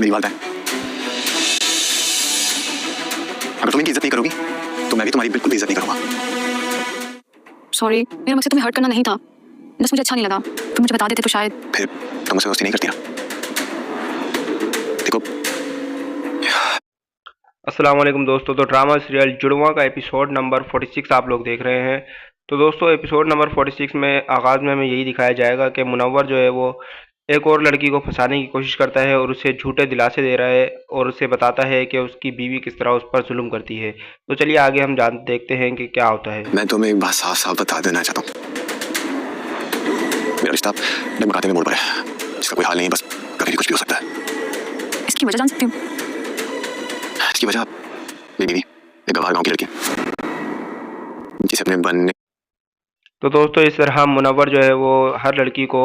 मेरी वालदा है। अगर तुम इनकी इज्जत नहीं करोगी तो मैं भी तुम्हारी बिल्कुल भी इज्जत नहीं करूंगा। सॉरी, मेरा मकसद तुम्हें हर्ट करना नहीं था, बस मुझे अच्छा नहीं लगा। तुम मुझे बता देते तो शायद। फिर तुम मुझसे दोस्ती नहीं करती ना? देखो, अस्सलाम वालेकुम दोस्तों। तो ड्रामा सीरियल जुड़वा का एपिसोड नंबर 46 आप लोग देख रहे हैं। तो दोस्तों एपिसोड नंबर 46 में आगाज़ में हमें यही दिखाया जाएगा कि मुनव्वर जो है वो एक और लड़की को फंसाने की कोशिश करता है और उसे झूठे दिलासे दे रहा है और उसे बताता है कि उसकी बीवी किस तरह उस पर जुल्म करती है। तो चलिए आगे हम देखते हैं कि क्या होता है। मैं तुम्हें एक बात साफ साफ बता देना चाहता हूँ, मेरा रिश्ता डगमगाते में मोड़ पर है, इसका कोई हाल नहीं, बस कभी भी कुछ भी हो सकता है। इसकी वजह जान सकती हूँ? इसकी वजह मेरी बीवी एक गवार गांव की लड़की जिसे अपने बनने। तो दोस्तों इस तरह मुनव्वर जो है वो हर लड़की को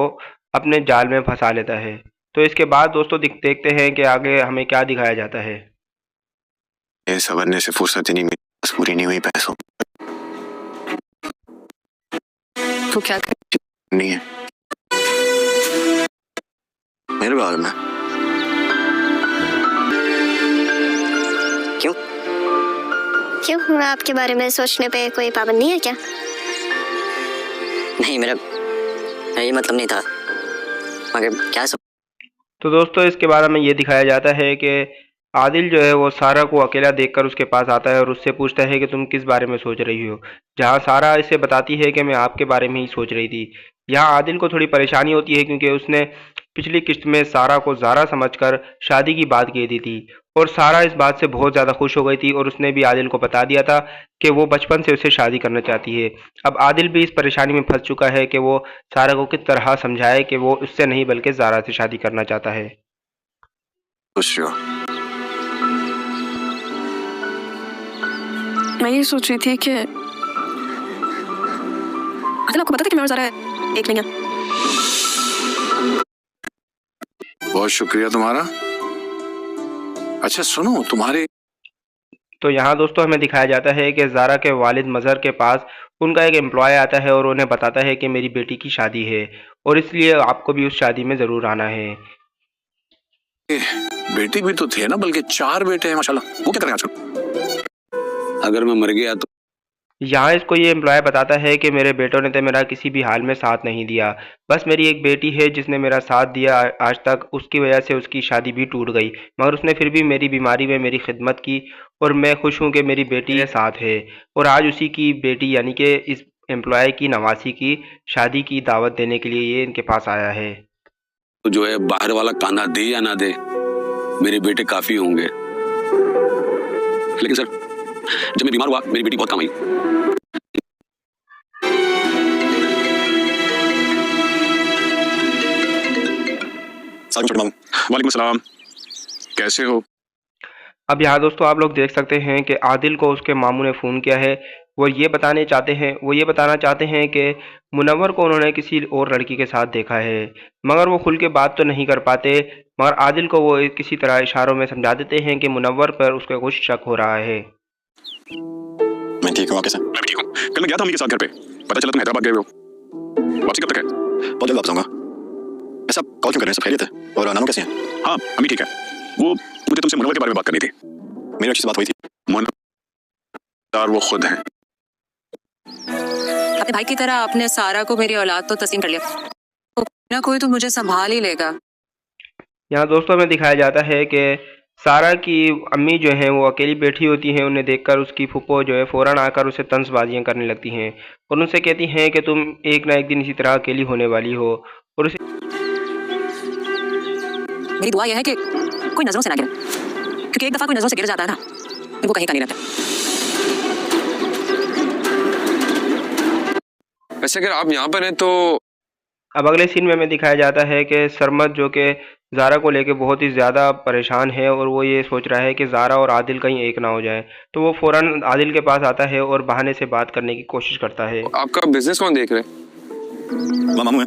अपने जाल में फंसा लेता है। तो इसके बाद दोस्तों देखते हैं कि आगे हमें क्या दिखाया जाता है। ये सवरने से फुर्सत नहीं मिली, बस पूरी नहीं हुई पैसों तो क्या कर? नहीं है मेरे बारे में। क्यों क्यों आपके बारे में सोचने पे कोई पाबंदी है क्या? नहीं, मेरा ये मतलब नहीं था, मगर क्या सब। तो दोस्तों इसके बाद हमें ये दिखाया जाता है कि आदिल जो है वो सारा को अकेला देखकर उसके पास आता है और उससे पूछता है कि तुम किस बारे में सोच रही हो, जहां सारा इसे बताती है कि मैं आपके बारे में ही सोच रही थी। यहाँ आदिल को थोड़ी परेशानी होती है क्योंकि उसने पिछली किस्त में सारा को ज़ारा समझकर शादी की बात कही दी थी और सारा इस बात से बहुत ज़्यादा खुश हो गई थी और उसने भी आदिल को बता दिया था कि वो बचपन से उसे शादी करना चाहती है। अब आदिल भी इस परेशानी में फंस चुका है कि वो सारा को किस तरह समझाए कि वो उससे नहीं बल्कि ज़ारा से शादी करना चाहता है। खुश हो? मैं ये सोच रही थी कि आदिल आपको पता था कि मैं और ज़ारा एक नहीं है। बहुत शुक्रिया तुम्हारा। अच्छा सुनो, तुम्हारे तो यहाँ दोस्तों हमें दिखाया जाता है कि ज़ारा के वालिद मज़हर के पास उनका एक एम्प्लॉय आता है और उन्हें बताता है कि मेरी बेटी की शादी है और इसलिए आपको भी उस शादी में ज़रूर आना है। बेटी भी तो थे ना, बल्कि 4 बेटे हैं माशाल्लाह। वो क्या करें आजकल? अगर मैं मर गया तो? यहाँ इसको ये एम्प्लॉय बताता है कि मेरे बेटों ने तो मेरा किसी भी हाल में साथ नहीं दिया, बस मेरी एक बेटी है जिसने मेरा साथ दिया आज तक, उसकी वजह से उसकी शादी भी टूट गई, मगर उसने फिर भी मेरी बीमारी में मेरी खिदमत की और मैं खुश हूँ कि मेरी बेटी के साथ है। और आज उसी की बेटी यानी कि इस एम्प्लॉय की नवासी की शादी की दावत देने के लिए ये इनके पास आया है। तो जो है बाहर वाला काना दे या ना दे, मेरे बेटे काफी होंगे। लेकिन सर, जब मैं बीमार हुआ मेरी बेटी बहुत काम आई। वालेकुम सलाम, कैसे हो? अब यहाँ दोस्तों आप लोग देख सकते हैं कि आदिल को उसके मामू ने फ़ोन किया है। वो ये बताना चाहते हैं कि मुनव्वर को उन्होंने किसी और लड़की के साथ देखा है, मगर वो खुल के बात तो नहीं कर पाते, मगर आदिल को वो किसी तरह इशारों में समझा देते हैं कि मुनव्वर पर उसका कुछ शक हो रहा है। मैं ठीक हूँ, कैसे? मैं भी ठीक हूँ। कल मैं गया था अम्मी के साथ घर पे, पता चला तुम हैदराबाद गए हो। वापसी कब तक है? बहुत जल्द वापस आऊंगा। ऐसा कॉल क्यों कर रहे हैं? सब खैरियत है? और नानू कैसे हैं? हाँ अम्मी ठीक है। वो मुझे तुमसे मुनव्वर के बारे में बात करनी थी। मेरी अच्छी से बात हुई थी। मुनव्वर वो खुद हैं। अपने भाई की तरह आपने सारा को मेरी औलाद तो तस्लीम कर लिया, तो ना कोई तो मुझे संभाल ही लेगा। यहाँ दोस्तों हमें दिखाया जाता है कि सारा की अम्मी जो हैं वो अकेली बैठी होती हैं, उन्हें देखकर उसकी फूफो जो है फ़ौरन आकर उसे तंजबाजियाँ करने लगती हैं और उनसे कहती हैं कि तुम एक ना एक दिन इसी तरह अकेली होने वाली हो और उसे मेरी दुआ यह है कि कोई नजरों से ना गिरे, क्योंकि एक दफा कोई नजरों से गिर जाता है ना तो वो कहीं का नहीं रहता। वैसे अगर आप यहाँ पर हैं तो अब अगले सीन में हमें दिखाया जाता है कि सरमद जो कि ज़ारा को लेके बहुत ही ज़्यादा परेशान है और वो ये सोच रहा है कि ज़ारा और आदिल कहीं एक ना हो जाए, तो वो फ़ौरन आदिल के पास आता है और बहाने से बात करने की कोशिश करता है। आपका बिजनेस कौन देख रहे हैं? मामू है।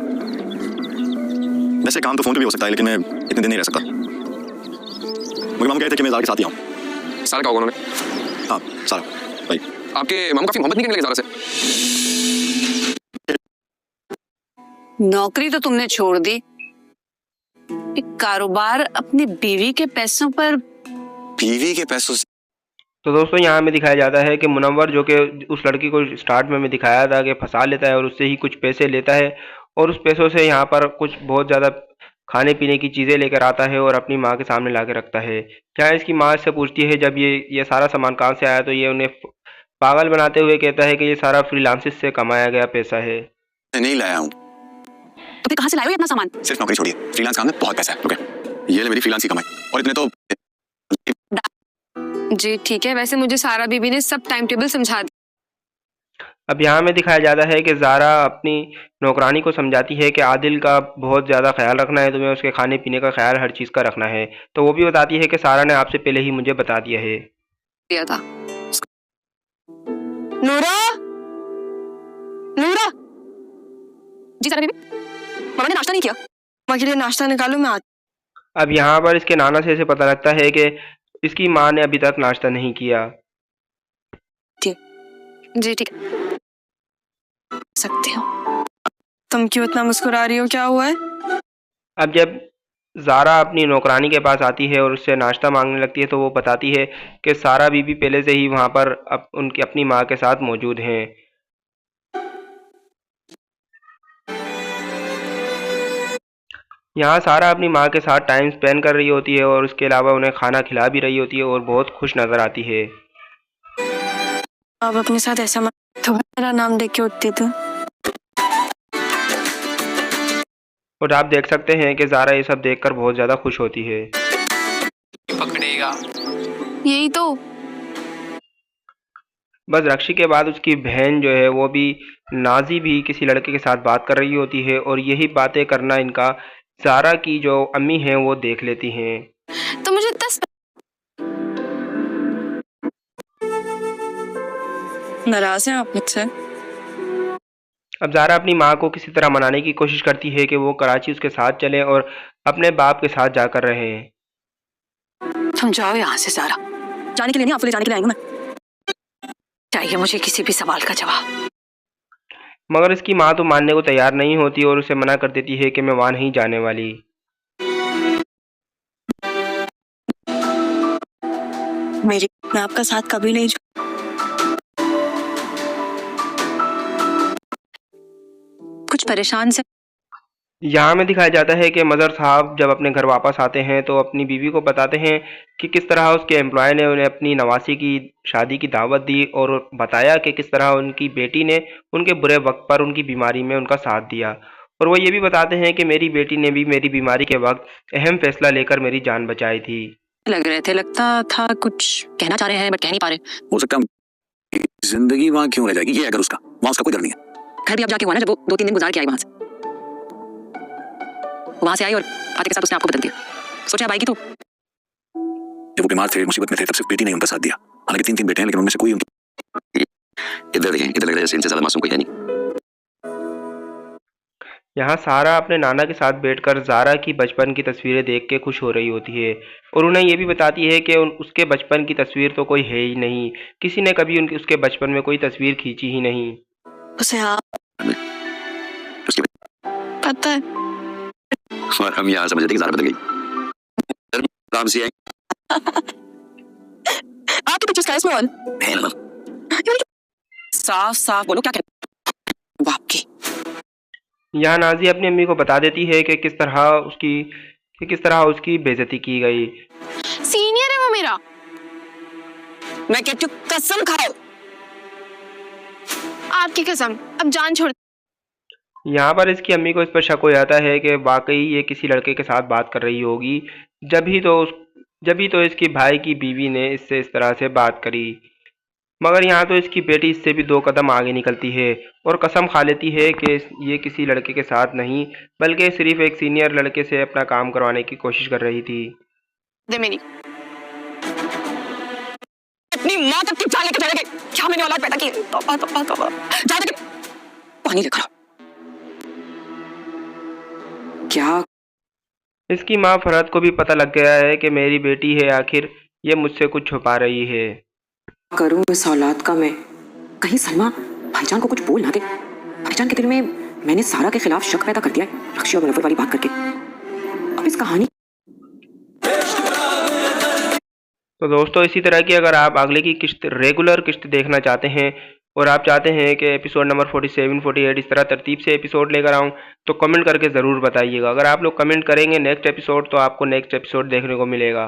वैसे काम तो फोन पे भी हो सकता है, लेकिन मैं इतने दिन नहीं रह सकता। मुझे मामू कहते कि मैं ज़ारा के साथ ही आऊँ। सारा कहा उन्होंने? हाँ सारा भाई। आपके मामू काफी मोहब्बत नहीं करने लगे ज़ारा से? नौकरी तो तुमने छोड़ दी, कारोबार अपनी बीवी के पैसों पर। बीवी के पैसों से? तो दोस्तों यहाँ में दिखाया जाता है कि मुनव्वर जो कि उस लड़की को स्टार्ट में दिखाया था कि फंसा लेता है और उससे ही कुछ पैसे लेता है और उस पैसों से यहाँ पर कुछ बहुत ज़्यादा खाने पीने की चीज़ें लेकर आता है और अपनी माँ के सामने ला के रखता है। यहाँ इसकी माँ इससे पूछती है जब ये सारा सामान कहाँ से आया, तो ये उन्हें पागल बनाते हुए कहता है कि ये सारा फ्रीलांसिस से कमाया गया पैसा है। नहीं लाया हूँ। तो फिर कहाँ से लाए हो इतना सामान? सिर्फ नौकरी छोड़िए, फ्रीलांस काम में बहुत पैसा है। ओके, ये ले मेरी फ्रीलांस की कमाई, और इतने तो जी ठीक है, वैसे मुझे सारा बीबी ने सब टाइम टेबल समझा दिया। अब यहाँ में दिखाया जाता है कि ज़ारा अपनी नौकरानी को समझाती है कि आदिल का बहुत ज़्यादा ख्याल रखना है, तुम्हें उसके खाने पीने का ख्याल हर चीज़ का रखना है। तो वो भी बताती है कि सारा ने आपसे पहले ही मुझे बता दिया है। दिया था। नूरा, नूरा। जी सारा बीबी, मामा ने नाश्ता नहीं किया। माँ के लिए नाश्ता निकालो, मैं आती। अब यहाँ पर इसके नाना से इसे पता लगता है कि इसकी माँ ने अभी तक नाश्ता नहीं किया। जी ठीक है, सकते हो। तुम क्यों इतना मुस्कुरा रही हो, क्या हुआ है? अब जब ज़ारा अपनी नौकरानी के पास आती है और उससे नाश्ता मांगने लगती है तो वो बताती है कि सारा बीबी पहले से ही वहाँ पर उनकी अपनी माँ के साथ मौजूद हैं। यहाँ सारा अपनी माँ के साथ टाइम स्पेंड कर रही होती है और उसके अलावा उन्हें खाना खिला भी रही होती है और बहुत खुश नज़र आती है। आप अपने साथ ऐसा मत, तो मेरा नाम देख के उठती थी। और आप देख सकते हैं कि ज़ारा ये सब देखकर बहुत ज़्यादा खुश होती है। पकड़ेगा। यही तो। बस रक्षी के बाद उसकी बहन जो है वो भी नाजी भी किसी लड़के के साथ बात कर रही होती है और यही बातें करना इनका ज़ारा की जो अम्मी हैं वो देख लेती हैं। तो मुझे 10 नाराज हैं आप मुझसे? अब ज़ारा अपनी माँ को किसी तरह मनाने की कोशिश करती है कि वो कराची उसके साथ चले और अपने बाप के साथ जाकर रहें। तुम जाओ यहाँ से सारा। जाने के लिए नहीं, आपको ले जाने के लिए आई हूँ मैं। चाहिए मुझे किसी भी सवाल का जवाब। मगर इसकी माँ तो मानने को तैयार नहीं होती और उसे मना कर देती है कि मैं वहाँ नहीं जाने वाली। मैं आपका साथ कभी नहीं कुछ परेशान से। यहाँ में दिखाया जाता है कि मदर साहब जब अपने घर वापस आते हैं तो अपनी बीवी को बताते हैं कि किस तरह उसके एम्प्लॉय ने उन्हें अपनी नवासी की शादी की दावत दी और बताया कि किस तरह उनकी बेटी ने उनके बुरे वक्त पर उनकी बीमारी में उनका साथ दिया। और वो ये भी बताते हैं कि मेरी बेटी ने भी मेरी बीमारी के वक्त अहम फैसला लेकर मेरी जान बचाई थी। लग रहे थे, लगता था कुछ कहना चाह रहे हैं बट कह नहीं पा रहे। हो सकता है जिंदगी वहाँ क्यों रह जाएगी, ये अगर उसका वहाँ उसका कोई डर नहीं है। घर भी अब जाके हुआ ना, जब वो 2-3 दिन गुजार के आई वहां से आई और आते के साथ उसने आपको बदल दिया। सोचा अब आएगी तो। जब वो बीमार थे, मुसीबत में थे, तब सिर्फ बेटी ने उनका साथ दिया। हालांकि 3 बेटे हैं लेकिन उनमें से कोई उनकी। इधर देखें, इधर लग रहा है जैसे इनसे ज्यादा मासूम कोई है नहीं। यहाँ सारा अपने नाना के साथ बैठकर ज़ारा की बचपन की तस्वीरें देख के खुश हो रही होती है और उन्हें ये भी बताती है कि उसके बचपन की तस्वीर तो कोई है ही नहीं, किसी ने कभी उसके बचपन में कोई तस्वीर खींची ही नहीं। उसे पता है, और हम यहाँ समझ रहे थे कि ज़ारा बदल गई। काम से आई आपके पिक्चर्स का इसमें साफ साफ बोलो क्या कहते बाप की। यहाँ नाजी अपनी अम्मी को बता देती है कि किस तरह उसकी बेइज्जती की गई। सीनियर है वो मेरा। मैं कहती हूँ कसम खाओ। आपकी कसम, अब जान छोड़। यहाँ पर इसकी अम्मी को इस पर शक हो जाता है कि वाकई ये किसी लड़के के साथ बात कर रही होगी, जब ही तो इसकी भाई की बीवी ने इससे इस तरह से बात करी। मगर यहाँ तो इसकी बेटी इससे भी 2 कदम आगे निकलती है और कसम खा लेती है कि ये किसी लड़के के साथ नहीं बल्कि सिर्फ एक सीनियर लड़के से अपना काम करवाने की कोशिश कर रही थी। दे मेरी अपनी माँ तक की जान लेके जाएंगे। क्या मैंने औलाद पैदा की? तौबा तौबा तौबा। जा पानी लेकर आओ। क्या इसकी माँ फरहत को भी पता लग गया है कि मेरी बेटी है, आखिर ये मुझसे कुछ छुपा रही है। करूं इस औलाद का मैं? कहीं सलमा भाईजान को कुछ बोल ना दे। भाईजान के दिल में मैंने सारा के खिलाफ शक पैदा कर दिया है रक्षी और मुनव्वर वाली बात करके। अब इस कहानी तो दोस्तों इसी तरह की अगर आप अगले की किस्त रेगुलर किस्त देखना चाहते हैं और आप चाहते हैं कि एपिसोड नंबर 47, 48 इस तरह तरतीब से एपिसोड लेकर आऊँ, तो कमेंट करके ज़रूर बताइएगा। अगर आप लोग कमेंट करेंगे नेक्स्ट एपिसोड, तो आपको नेक्स्ट एपिसोड देखने को मिलेगा।